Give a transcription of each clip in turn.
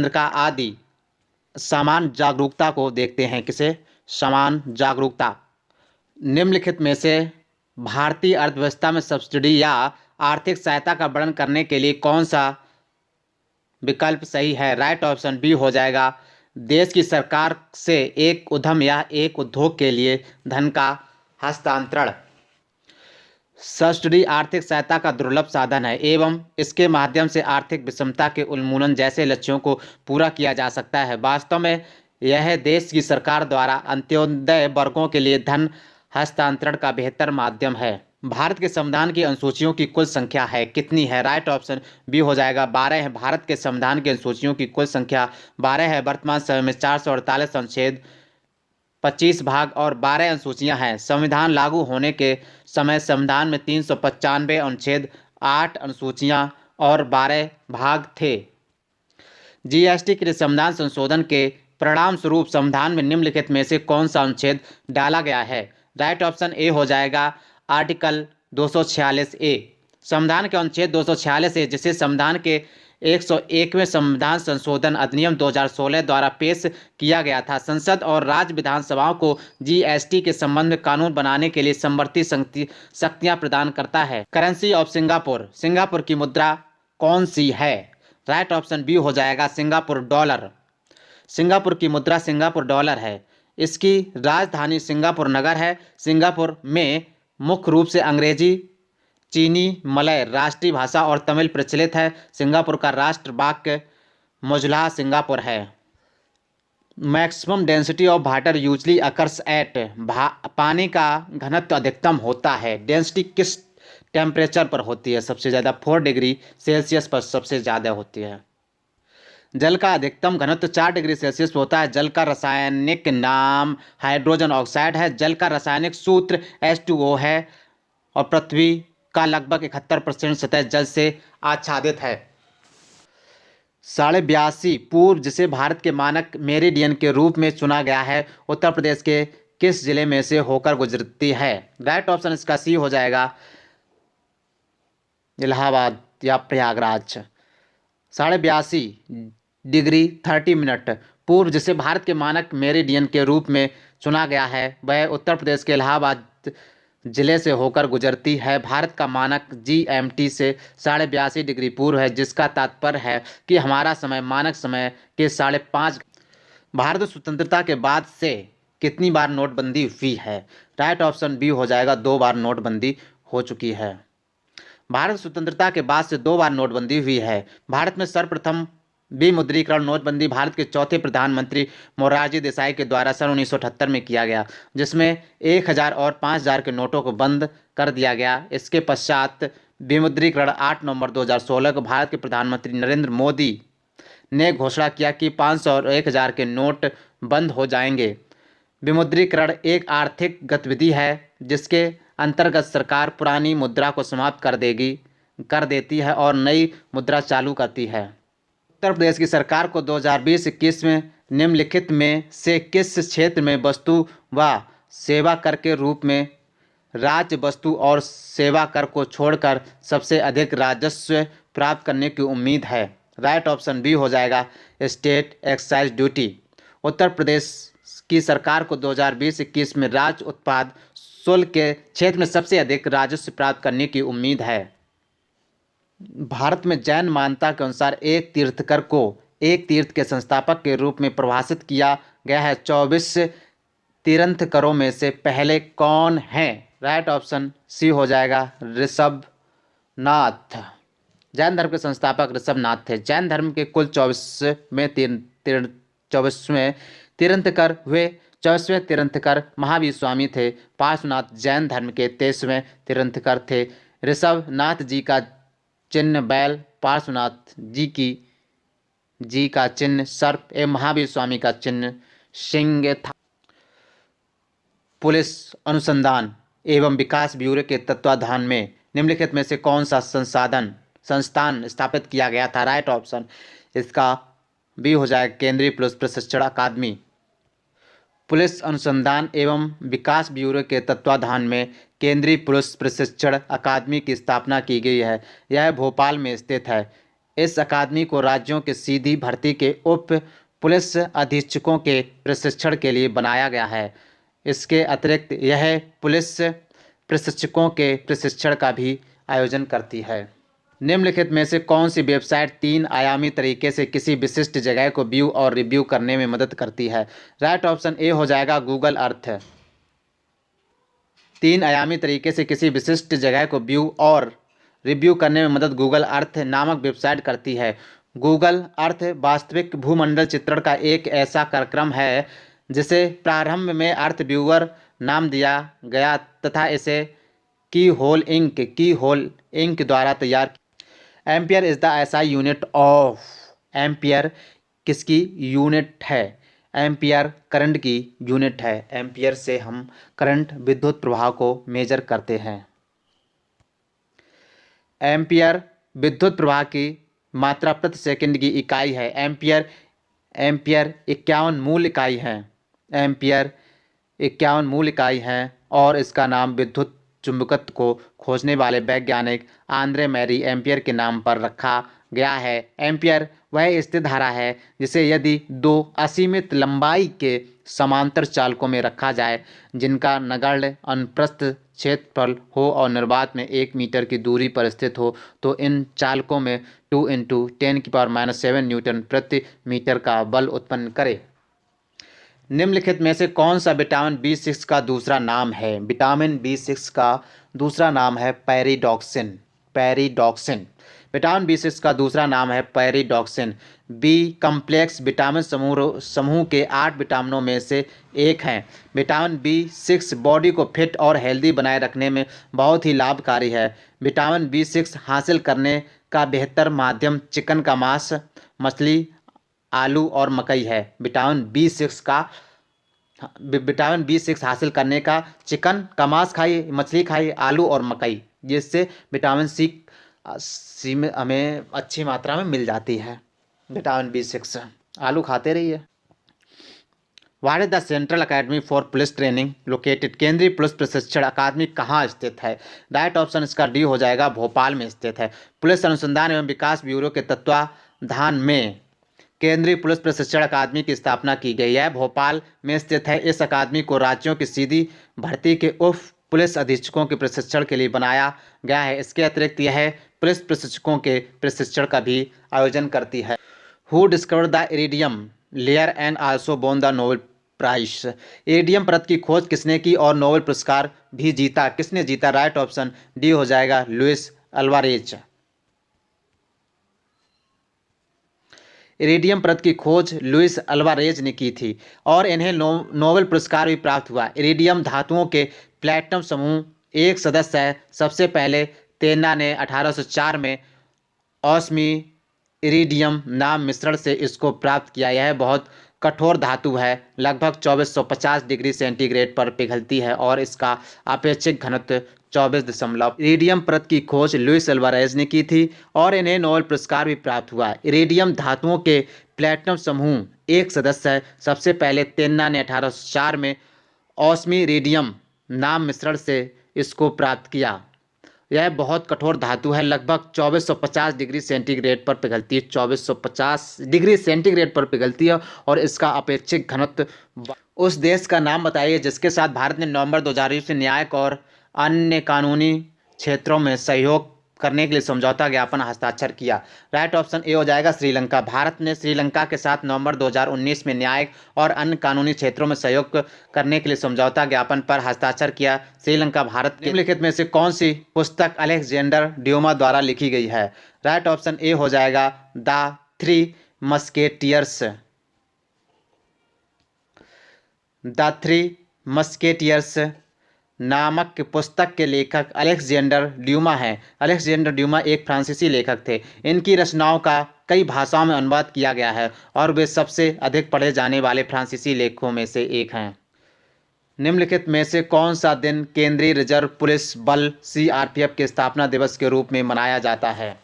का आदि समान जागरूकता को देखते हैं। किसे? समान जागरूकता। निम्नलिखित में से भारतीय अर्थव्यवस्था में सब्सिडी या आर्थिक सहायता का वर्णन करने के लिए कौन सा विकल्प सही है? राइट ऑप्शन बी हो जाएगा, देश की सरकार से एक उद्यम या एक उद्योग के लिए धन का हस्तांतरण। सब्सिडी आर्थिक सहायता का दुर्लभ साधन है एवं इसके माध्यम से आर्थिक विषमता के उन्मूलन जैसे लक्ष्यों को पूरा किया जा सकता है। वास्तव में यह देश की सरकार द्वारा अंत्योदय वर्गों के लिए धन हस्तांतरण का बेहतर माध्यम है। भारत के संविधान की अनुसूचियों की कुल संख्या है कितनी है? राइट ऑप्शन बी हो जाएगा, 12 है। भारत के संविधान की अनुसूचियों की कुल संख्या 12 है। वर्तमान समय में 448 अनुच्छेद, 25 भाग और 12 अनुसूचियां हैं। संविधान लागू होने के समय संविधान में 395 अनुच्छेद, 8 अनुसूचियां और 12 भाग थे। जीएसटी के लिए संविधान संशोधन के परिणाम स्वरूप संविधान में निम्नलिखित में से कौन सा अनुच्छेद डाला गया है? राइट ऑप्शन ए हो जाएगा, आर्टिकल 246 ए। संविधान के अनुच्छेद 246 ए, जिसे संविधान के 101वें संविधान संशोधन अधिनियम 2016 द्वारा पेश किया गया था, संसद और राज्य विधानसभाओं को जीएसटी के संबंध में कानून बनाने के लिए समवर्ती शक्तियां प्रदान करता है। करेंसी ऑफ सिंगापुर, सिंगापुर की मुद्रा कौन सी है? राइट ऑप्शन बी हो जाएगा, सिंगापुर डॉलर। सिंगापुर की मुद्रा सिंगापुर डॉलर है। इसकी राजधानी सिंगापुर नगर है। सिंगापुर में मुख्य रूप से अंग्रेजी, चीनी, मलय राष्ट्रीय भाषा और तमिल प्रचलित है। सिंगापुर का राष्ट्र वाक्य मौजूदा सिंगापुर है। Maximum density of water usually occurs at, पानी का घनत्व अधिकतम होता है। डेंसिटी किस टेम्परेचर पर होती है? सबसे ज़्यादा 4 डिग्री सेल्सियस पर सबसे ज़्यादा होती है। जल का अधिकतम घनत्व 4 डिग्री सेल्सियस होता है। जल का रासायनिक नाम हाइड्रोजन ऑक्साइड है। जल का रासायनिक सूत्र H2O है और पृथ्वी का लगभग 71% सतह जल से आच्छादित है। 82.5 पूर्व, जिसे भारत के मानक मेरिडियन के रूप में चुना गया है, उत्तर प्रदेश के किस जिले में से होकर गुजरती है? राइट ऑप्शन इसका सी हो जाएगा, इलाहाबाद या प्रयागराज। 82.5 डिग्री 30 मिनट पूर्व, जिसे भारत के मानक मेरिडियन के रूप में चुना गया है, वह उत्तर प्रदेश के इलाहाबाद जिले से होकर गुजरती है। भारत का मानक GMT से 82.5 डिग्री पूर्व है, जिसका तात्पर्य है कि हमारा समय मानक समय के 5.5। भारत स्वतंत्रता के बाद से कितनी बार नोटबंदी हुई है? राइट ऑप्शन बी हो जाएगा, 2 बार नोटबंदी हो चुकी है। भारत स्वतंत्रता के बाद से 2 बार नोटबंदी हुई है। भारत में सर्वप्रथम विमुद्रीकरण नोटबंदी भारत के चौथे प्रधानमंत्री मोरारजी देसाई के द्वारा सन 1978 में किया गया, जिसमें 1000 और 5000 के नोटों को बंद कर दिया गया। इसके पश्चात विमुद्रीकरण 8 नवंबर 2016 को भारत के प्रधानमंत्री नरेंद्र मोदी ने घोषणा किया कि 500 और 1000 के नोट बंद हो जाएंगे। विमुद्रीकरण एक आर्थिक गतिविधि है जिसके अंतर्गत सरकार पुरानी मुद्रा को समाप्त कर देती है और नई मुद्रा चालू करती है। उत्तर प्रदेश की सरकार को 2020-21 में निम्नलिखित में से किस क्षेत्र में वस्तु व सेवा कर के रूप में राज्य वस्तु और सेवा कर को छोड़कर सबसे अधिक राजस्व प्राप्त करने की उम्मीद है? राइट ऑप्शन बी हो जाएगा, state excise duty. Uttar Pradesh की सरकार को 2020-21 में राज्य उत्पाद शुल्क के क्षेत्र में सबसे अधिक राजस्व प्राप्त करने की उम्मीद है। भारत में जैन मान्यता के अनुसार एक तीर्थकर को एक तीर्थ के संस्थापक के रूप में परिभाषित किया गया है। 24 तीर्थंकरों में से पहले कौन हैं? राइट ऑप्शन सी हो जाएगा, ऋषभनाथ। जैन धर्म के संस्थापक ऋषभनाथ थे। जैन धर्म के कुल 24वें तीर्थंकर हुए। 24वें तीर्थंकर महावीर स्वामी थे। पार्श्वनाथ जैन धर्म के 23वें तीर्थंकर थे। ऋषभनाथ जी का चिन्ह बैल, पार्श्वनाथ जी का चिन्ह सर्प एवं महावीर स्वामी का चिन्ह सिंह था। पुलिस अनुसंधान एवं विकास ब्यूरो के तत्वाधान में निम्नलिखित में से कौन सा संस्थान स्थापित किया गया था? राइट ऑप्शन इसका बी हो जाएगा, केंद्रीय पुलिस प्रशिक्षण अकादमी। पुलिस अनुसंधान एवं विकास ब्यूरो के तत्वाधान में केंद्रीय पुलिस प्रशिक्षण अकादमी की स्थापना की गई है। यह भोपाल में स्थित है। इस अकादमी को राज्यों के सीधी भर्ती के उप पुलिस अधीक्षकों के प्रशिक्षण के लिए बनाया गया है। इसके अतिरिक्त यह पुलिस प्रशिक्षकों के प्रशिक्षण का भी आयोजन करती है। निम्नलिखित में से कौन सी वेबसाइट 3 आयामी तरीके से किसी विशिष्ट जगह को व्यू और रिव्यू करने में मदद करती है? राइट ऑप्शन ए हो जाएगा गूगल अर्थ। 3 आयामी तरीके से किसी विशिष्ट जगह को व्यू और रिव्यू करने में मदद गूगल अर्थ नामक वेबसाइट करती है। गूगल अर्थ वास्तविक भूमंडल चित्रण का एक ऐसा कार्यक्रम है जिसे प्रारंभ में अर्थ व्यूअर नाम दिया गया तथा इसे की होल इंक द्वारा तैयार। Ampere is the SI unit of. Ampere किसकी यूनिट है? एम्पियर करंट की यूनिट है। एम्पियर से हम करंट विद्युत प्रवाह को मेजर करते हैं। एम्पियर विद्युत प्रवाह की मात्रा प्रति सेकंड की इकाई है। एम्पियर 51 मूल इकाई है। एम्पियर 51 मूल इकाई है और इसका नाम विद्युत चुंबकत्व को खोजने वाले वैज्ञानिक आंद्रे मैरी एम्पियर के नाम पर रखा गया है। एम्पियर वह स्थिर धारा है जिसे यदि 2 असीमित लंबाई के समांतर चालकों में रखा जाए जिनका नगण्य अनुप्रस्थ क्षेत्रफल हो और निर्वात में 1 मीटर की दूरी पर स्थित हो तो इन चालकों में 2 × 10⁻⁷ न्यूटन प्रति मीटर का बल उत्पन्न करे। निम्नलिखित में से कौन सा विटामिन B6 का दूसरा नाम है? विटामिन B6 का दूसरा नाम है पेरिडॉक्सिन। विटामिन B6 का दूसरा नाम है पेरिडॉक्सिन। बी कम्प्लेक्स विटामिन समूह के 8 विटामिनों में से एक हैं। विटामिन B6 बॉडी को फिट और हेल्दी बनाए रखने में बहुत ही लाभकारी है। विटामिन B6 हासिल करने का बेहतर माध्यम चिकन का मांस, मछली, आलू और मकई है। विटामिन B6 हासिल करने का चिकन का मांस खाइए, मछली खाइए, आलू और मकई, जिससे विटामिन सी में हमें अच्छी मात्रा में मिल जाती है। विटामिन B6 आलू खाते रहिए। What is the central academy for police training located? केंद्रीय पुलिस प्रशिक्षण अकादमी कहाँ स्थित है? राइट ऑप्शन इसका डी हो जाएगा, भोपाल में स्थित है। पुलिस अनुसंधान एवं विकास ब्यूरो के तत्वाधान में केंद्रीय पुलिस प्रशिक्षण अकादमी की स्थापना की गई है। भोपाल में स्थित है। इस अकादमी को राज्यों की सीधी भर्ती के उप पुलिस अधीक्षकों के प्रशिक्षण के लिए बनाया गया है। इसके अतिरिक्त यह पुलिस प्रशिक्षकों के प्रशिक्षण का भी आयोजन करती है। Who discovered the iridium layer and also won the Nobel prize? Iridium परत की खोज किसने की और नोबेल पुरस्कार भी जीता? किसने जीता? राइट ऑप्शन डी हो जाएगा, लुइस अल्वारेज। इरिडियम परत की खोज लुइस अल्वारेज ने की थी और इन्हें नोबेल पुरस्कार भी प्राप्त हुआ। इरिडियम धातुओं के प्लैटिनम समूह एक सदस्य है। सबसे पहले तेना ने 1804 में ऑस्मी इरिडियम नाम मिश्रण से इसको प्राप्त किया। यह बहुत कठोर धातु है, लगभग 2450 डिग्री सेंटीग्रेड पर पिघलती है और इसका अपेक्षिक घनत्व 24। इरिडियम परत की खोज लुइस अल्वारेज ने की थी और इन्हें नोबेल पुरस्कार भी प्राप्त हुआ। इरिडियम धातुओं के प्लैटिनम समूह एक सदस्य है। सबसे पहले तेना ने 1804 में ऑस्मी इरिडियम नाम मिश्रण से इसको प्राप्त किया। यह बहुत कठोर धातु है, लगभग 2450 डिग्री सेंटीग्रेड पर पिघलती है। 2450 डिग्री सेंटीग्रेड पर पिघलती है और इसका अपेक्षिक घनत्व। उस देश का नाम बताइए जिसके साथ भारत ने नवंबर 2020 से न्यायिक और अन्य कानूनी क्षेत्रों में सहयोग करने के लिए समझौता ज्ञापन हस्ताक्षर किया। राइट ऑप्शन ए हो जाएगा, श्रीलंका। भारत ने श्रीलंका के साथ नवंबर 2019 में न्यायिक और अन्य कानूनी क्षेत्रों में सहयोग करने के लिए समझौता ज्ञापन पर हस्ताक्षर किया। श्रीलंका भारत के निम्नलिखित में से कौन सी पुस्तक अलेक्जेंडर ड्यूमा द्वारा लिखी गई है? राइट ऑप्शन ए हो जाएगा, द 3 मस्केटियर्स। द 3 मस्केटियर्स नामक पुस्तक के लेखक अलेक्जेंडर ड्यूमा हैं। अलेक्जेंडर ड्यूमा एक फ्रांसीसी लेखक थे। इनकी रचनाओं का कई भाषाओं में अनुवाद किया गया है और वे सबसे अधिक पढ़े जाने वाले फ्रांसीसी लेखकों में से एक हैं। निम्नलिखित में से कौन सा दिन केंद्रीय रिजर्व पुलिस बल CRPF के स्थापना दिवस के रूप में मनाया जाता है?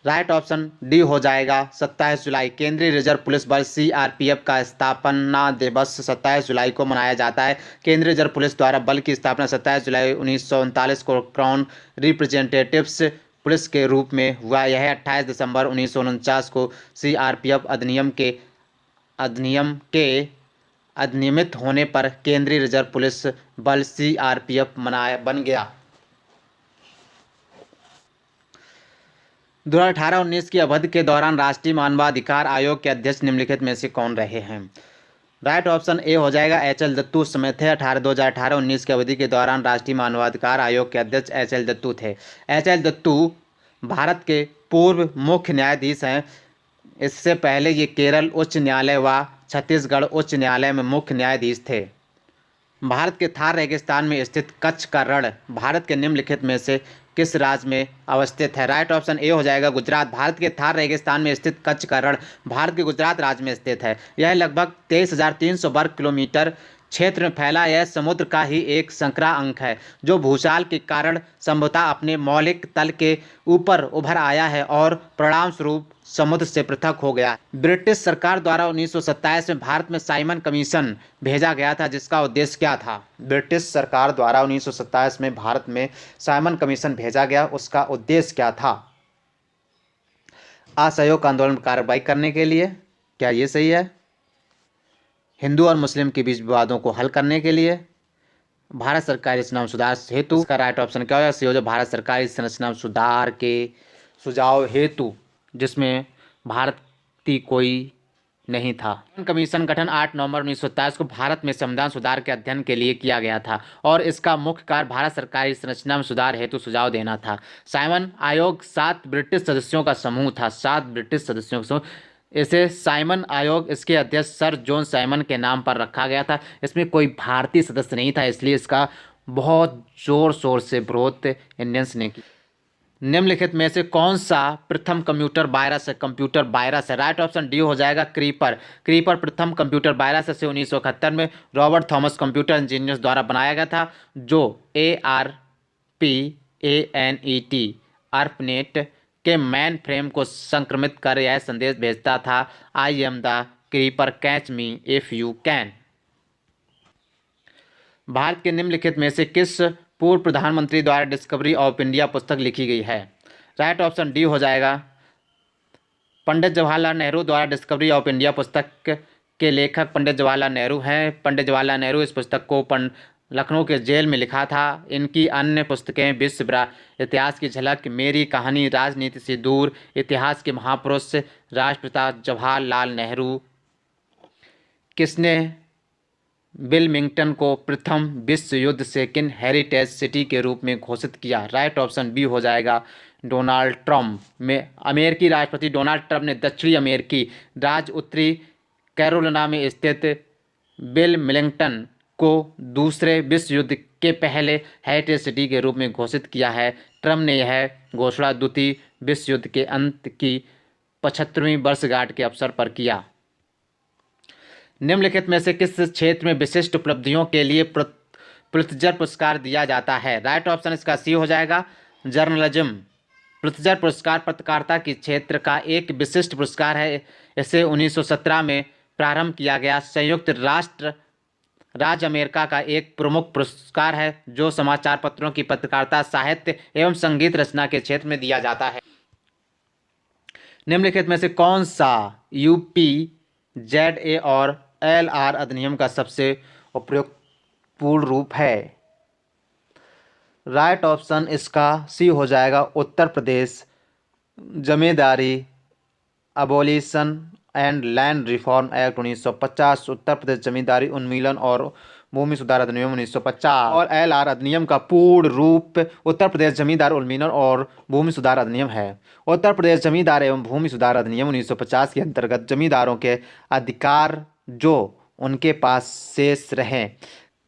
राइट ऑप्शन डी हो जाएगा, 27 जुलाई। केंद्रीय रिजर्व पुलिस बल CRPF का स्थापना दिवस 27 जुलाई को मनाया जाता है। केंद्रीय रिजर्व पुलिस द्वारा बल की स्थापना 27 जुलाई 1939 को क्राउन रिप्रेजेंटेटिव्स पुलिस के रूप में हुआ। यह 28 दिसंबर 1949 को सीआरपीएफ अधिनियम के अधिनियमित होने पर केंद्रीय रिजर्व पुलिस बल सीआरपीएफ बन गया। 2018-19 की अवधि के दौरान राष्ट्रीय मानवाधिकार आयोग के अध्यक्ष निम्नलिखित में से कौन रहे हैं? राइट ऑप्शन ए हो जाएगा एच.एल. दत्तू। उस समय थे 2018-19 की अवधि के दौरान राष्ट्रीय मानवाधिकार आयोग के अध्यक्ष एच.एल. दत्तू थे। एच.एल. दत्तू भारत के पूर्व मुख्य न्यायाधीश हैं। इससे पहले ये केरल उच्च न्यायालय व छत्तीसगढ़ उच्च न्यायालय में मुख्य न्यायाधीश थे। भारत के थार रेगिस्तान में स्थित कच्छ का रण भारत के निम्नलिखित में से किस राज्य में अवस्थित है? राइट ऑप्शन ए हो जाएगा गुजरात। भारत के थार रेगिस्तान में स्थित कच्छ का रण भारत के गुजरात राज्य में स्थित है। यह लगभग 23,300 वर्ग किलोमीटर क्षेत्र में फैला यह समुद्र का ही एक संकरा अंक है, जो भूचाल के कारण संभवतः अपने मौलिक तल के ऊपर उभर आया है और परिणाम स्वरूप समुद्र से पृथक हो गया। ब्रिटिश सरकार द्वारा 1927 में भारत में साइमन कमीशन भेजा गया था, जिसका उद्देश्य क्या था? ब्रिटिश सरकार द्वारा 1927 में भारत में साइमन कमीशन भेजा गया, उसका उद्देश्य क्या था? असहयोग आंदोलन कार्रवाई करने के लिए, क्या ये सही है? हिंदू और मुस्लिम के बीच विवादों को हल करने के लिए, भारत सरकारी संरचना सुधार हेतु। इसका राइट ऑप्शन क्या होगा? सी हो जाए भारत सरकारी संरचना सुधार के सुझाव हेतु, जिसमें भारतीय कोई नहीं था। कमीशन गठन 8 नवंबर 1927 को भारत में संविधान सुधार के अध्ययन के लिए किया गया था और इसका मुख्य कार्य भारत सरकारी संरचना में सुधार हेतु सुझाव देना था। साइमन आयोग 7 ब्रिटिश सदस्यों का समूह था। 7 ब्रिटिश सदस्यों का समूह। इसे साइमन आयोग इसके अध्यक्ष सर जॉन साइमन के नाम पर रखा गया था। इसमें कोई भारतीय सदस्य नहीं था, इसलिए इसका बहुत जोर शोर से विरोध इंडियंस ने किया। निम्नलिखित में से कौन सा प्रथम कंप्यूटर वायरस है? कंप्यूटर वायरस है। राइट ऑप्शन डी हो जाएगा क्रीपर। क्रीपर प्रथम कंप्यूटर वायरस से 1971 में रॉबर्ट थॉमस कंप्यूटर इंजीनियर्स द्वारा बनाया गया था, जो ARPANET ARPANET के मैन फ्रेम को संक्रमित कर यह संदेश भेजता था, I am the creeper, catch me if you can. Bharat के निम्नलिखित में से किस पूर्व प्रधानमंत्री द्वारा डिस्कवरी ऑफ इंडिया पुस्तक लिखी गई है? राइट ऑप्शन डी हो जाएगा पंडित जवाहरलाल नेहरू द्वारा डिस्कवरी ऑफ इंडिया पुस्तक के लेखक पंडित जवाहरलाल नेहरू हैं। पंडित जवाहरलाल नेहरू इस पुस्तक को लखनऊ के जेल में लिखा था। इनकी अन्य पुस्तकें विश्व इतिहास की झलक, मेरी कहानी, राजनीति से दूर, इतिहास के महापुरुष, राष्ट्रपिता जवाहरलाल नेहरू। किसने विल्मिंगटन को प्रथम विश्व युद्ध सेकेंड हेरिटेज सिटी के रूप में घोषित किया? राइट ऑप्शन बी हो जाएगा डोनाल्ड ट्रंप। में अमेरिकी राष्ट्रपति डोनाल्ड ट्रंप ने दक्षिणी अमेरिकी राज्य उत्तरी कैरोलिना में स्थित विल्मिंगटन को दूसरे विश्व युद्ध के पहले हेरिटेज सिटी के रूप में घोषित किया है। ट्रंप ने यह घोषणा द्वितीय विश्व युद्ध के अंत की 75वीं वर्षगांठ के अवसर पर किया। निम्नलिखित में से किस क्षेत्र में विशिष्ट उपलब्धियों के लिए पुलित्जर पुरस्कार दिया जाता है? राइट ऑप्शन इसका सी हो जाएगा जर्नलिज्म। पुलित्जर पुरस्कार पत्रकारिता के क्षेत्र का एक विशिष्ट पुरस्कार है। इसे 1917 में प्रारंभ किया गया। संयुक्त राज्य अमेरिका का एक प्रमुख पुरस्कार है, जो समाचार पत्रों की पत्रकारिता, साहित्य एवं संगीत रचना के क्षेत्र में दिया जाता है। निम्नलिखित में से कौन सा UPZA और LR अधिनियम का सबसे उपयुक्त पूर्ण रूप है? राइट ऑप्शन इसका सी हो जाएगा Uttar Pradesh zamindari abolition and land reform act 1950, Uttar Pradesh zamindari उन्मूलन और भूमि सुधार अधिनियम 1950। और LR अधिनियम का पूर्ण रूप उत्तर प्रदेश जमींदार उन्मूलन और भूमि सुधार अधिनियम है। उत्तर प्रदेश जमींदार एवं भूमि सुधार अधिनियम 1950 के अंतर्गत जमींदारों के अधिकार जो उनके पास शेष रहे,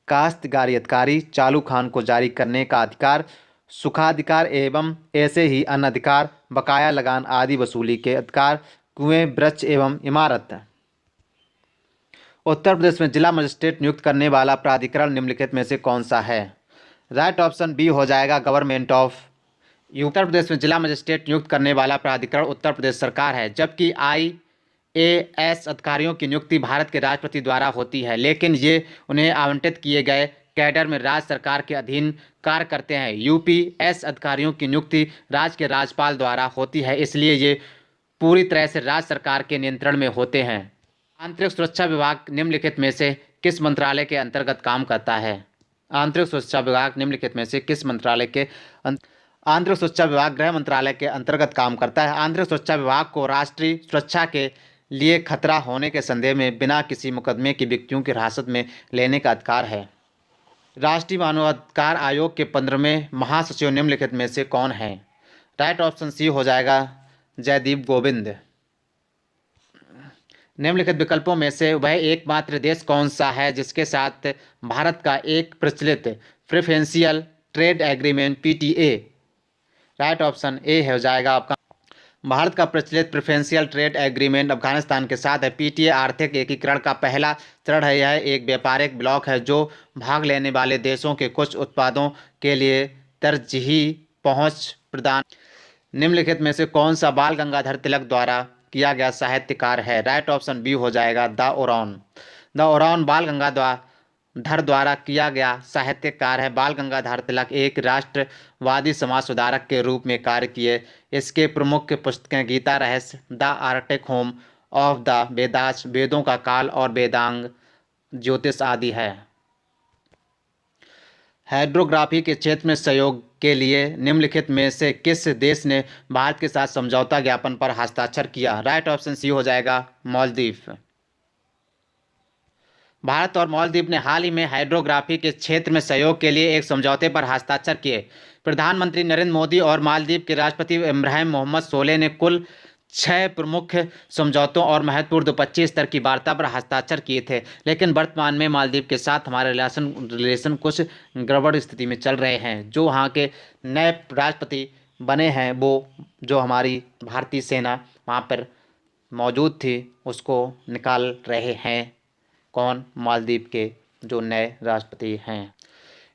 काश्तकारी अधिकारी, चालू खान को जारी करने का अधिकार, सुखाधिकार एवं ऐसे ही अन्य अधिकार, बकाया लगान आदि वसूली के अधिकार, कुएं, वृक्ष एवं इमारत। उत्तर प्रदेश में जिला मजिस्ट्रेट नियुक्त करने वाला प्राधिकरण निम्नलिखित में से कौन सा है? राइट ऑप्शन बी हो जाएगा गवर्नमेंट ऑफ। उत्तर प्रदेश में जिला मजिस्ट्रेट नियुक्त करने वाला प्राधिकरण उत्तर प्रदेश सरकार है, जबकि IAS अधिकारियों की नियुक्ति भारत के राष्ट्रपति द्वारा होती है, लेकिन ये उन्हें आवंटित किए गए कैडर में राज्य सरकार के अधीन कार्य करते हैं। यूपीएस अधिकारियों की नियुक्ति राज्य के राज्यपाल द्वारा होती है, इसलिए ये पूरी तरह से राज्य सरकार के नियंत्रण में होते हैं। आंतरिक सुरक्षा विभाग निम्नलिखित में से किस मंत्रालय के अंतर्गत काम करता है? आंतरिक सुरक्षा विभाग निम्नलिखित में से किस मंत्रालय के आंतरिक सुरक्षा विभाग गृह मंत्रालय के अंतर्गत काम करता है। आंतरिक सुरक्षा विभाग को राष्ट्रीय सुरक्षा के लिए खतरा होने के संदेह में बिना किसी मुकदमे की व्यक्तियों की हिरासत में लेने का अधिकार है। राष्ट्रीय मानवाधिकार आयोग के 15वें महासचिव निम्नलिखित में से कौन है? राइट ऑप्शन सी हो जाएगा जयदीप गोविंद। निम्नलिखित विकल्पों में से वह एकमात्र देश कौन सा है जिसके साथ भारत का एक प्रचलित preferential trade agreement PTA? Right option A हो जाएगा आपका। भारत का प्रचलित प्रेफरेंशियल ट्रेड एग्रीमेंट अफगानिस्तान के साथ है। पीटीए आर्थिक एकीकरण का पहला चरण है। यह एक व्यापारिक ब्लॉक है जो भाग लेने वाले देशों के कुछ उत्पादों के लिए तरजीही पहुंच प्रदान। निम्नलिखित में से कौन सा बाल गंगाधर तिलक द्वारा किया गया साहित्यकार है? राइट ऑप्शन बी हो जाएगा द ओरान। द ओरान बाल गंगाधर द्वारा किया गया साहित्यकार है। बाल गंगाधर तिलक एक राष्ट्रवादी समाज सुधारक के रूप में कार्य किए। इसके प्रमुख पुस्तकें गीता रहस्य, the Arctic home of the Vedas, वेदों का काल और वेदांग ज्योतिष आदि है। हाइड्रोग्राफी के क्षेत्र में सहयोग के लिए निम्नलिखित में से किस देश ने भारत के साथ समझौता ज्ञापन पर हस्ताक्षर किया? राइट ऑप्शन सी हो जाएगा मालदीव। भारत और मालदीव ने हाल ही में हाइड्रोग्राफी के क्षेत्र में सहयोग के लिए एक समझौते पर हस्ताक्षर किए। प्रधानमंत्री नरेंद्र मोदी और मालदीव के राष्ट्रपति इब्राहिम मोहम्मद सोलेह ने कुल 6 प्रमुख समझौतों और महत्वपूर्ण द्विपक्षीय स्तर की वार्ता पर हस्ताक्षर किए थे, लेकिन वर्तमान में मालदीव के साथ हमारे रिलेशन कुछ गड़बड़ स्थिति में चल रहे हैं। जो वहाँ के नए राष्ट्रपति बने हैं वो जो हमारी भारतीय सेना वहाँ पर मौजूद थी उसको निकाल रहे हैं। कौन? मालदीव के जो नए राष्ट्रपति हैं।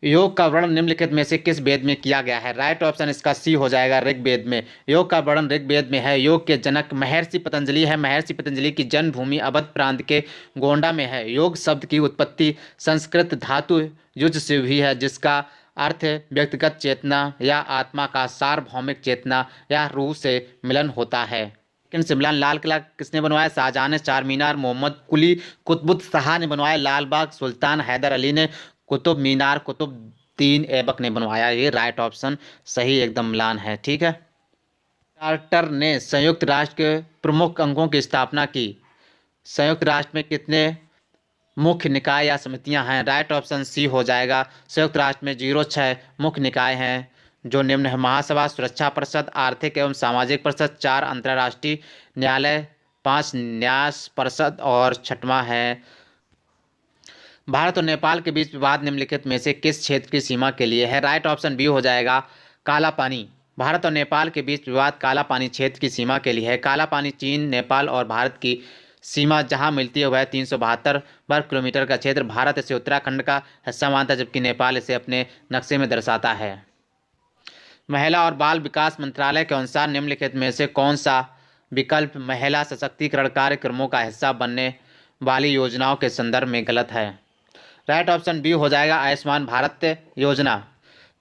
योग का वर्णन निम्नलिखित में से किस वेद में किया गया है? राइट ऑप्शन इसका सी हो जाएगा ऋग्वेद में। योग का वर्णन ऋग्वेद में है। योग के जनक महर्षि पतंजलि है। महर्षि पतंजलि की जन्मभूमि अवध प्रांत के गोंडा में है। योग शब्द की उत्पत्ति संस्कृत धातु युज से हुई है, जिसका अर्थ व्यक्तिगत चेतना या आत्मा का सार्वभौमिक चेतना या रूह से मिलन होता है। लेकिन सिमला लाल किला किसने बनवाया? शाहजहां ने। चार मीनार मोहम्मद कुली कुतुबुद्दीन ने बनवाया। लाल बाग सुल्तान हैदर अली ने। कुतुब मीनार कुतुबुद्दीन ऐबक ने बनवाया। ये राइट ऑप्शन सही एकदम मिलान है। ठीक है। चार्टर ने संयुक्त राष्ट्र के प्रमुख अंगों की स्थापना की। संयुक्त राष्ट्र में कितने मुख्य निकाय या समितियां हैं? राइट ऑप्शन सी हो जाएगा। संयुक्त राष्ट्र में 06 मुख्य निकाय हैं जो निम्न है: महासभा, सुरक्षा परिषद, आर्थिक एवं सामाजिक परिषद, 4 अंतर्राष्ट्रीय न्यायालय, 5 न्यास परिषद और 6वां है। भारत और नेपाल के बीच विवाद निम्नलिखित में से किस क्षेत्र की सीमा के लिए है? राइट ऑप्शन बी हो जाएगा काला पानी। भारत और नेपाल के बीच विवाद काला पानी क्षेत्र की सीमा के लिए है। काला पानी चीन, नेपाल और भारत की सीमा जहां मिलती है वह 372 वर्ग किलोमीटर का क्षेत्र। भारत इसे उत्तराखंड का हिस्सा मानता है जबकि नेपाल इसे अपने नक्शे में दर्शाता है। महिला और बाल विकास मंत्रालय के अनुसार निम्नलिखित में से कौन सा विकल्प महिला सशक्तिकरण कार्यक्रमों का हिस्सा बनने वाली योजनाओं के संदर्भ में गलत है? राइट ऑप्शन बी हो जाएगा आयुष्मान भारत योजना।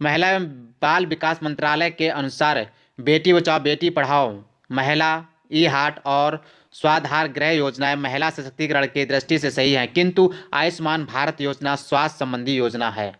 महिला एवं बाल विकास मंत्रालय के अनुसार बेटी बचाओ बेटी पढ़ाओ, महिला ई हार्ट और स्वाधार गृह योजनाएं महिला सशक्तिकरण की दृष्टि से सही हैं, किंतु आयुष्मान भारत योजना स्वास्थ्य संबंधी योजना है।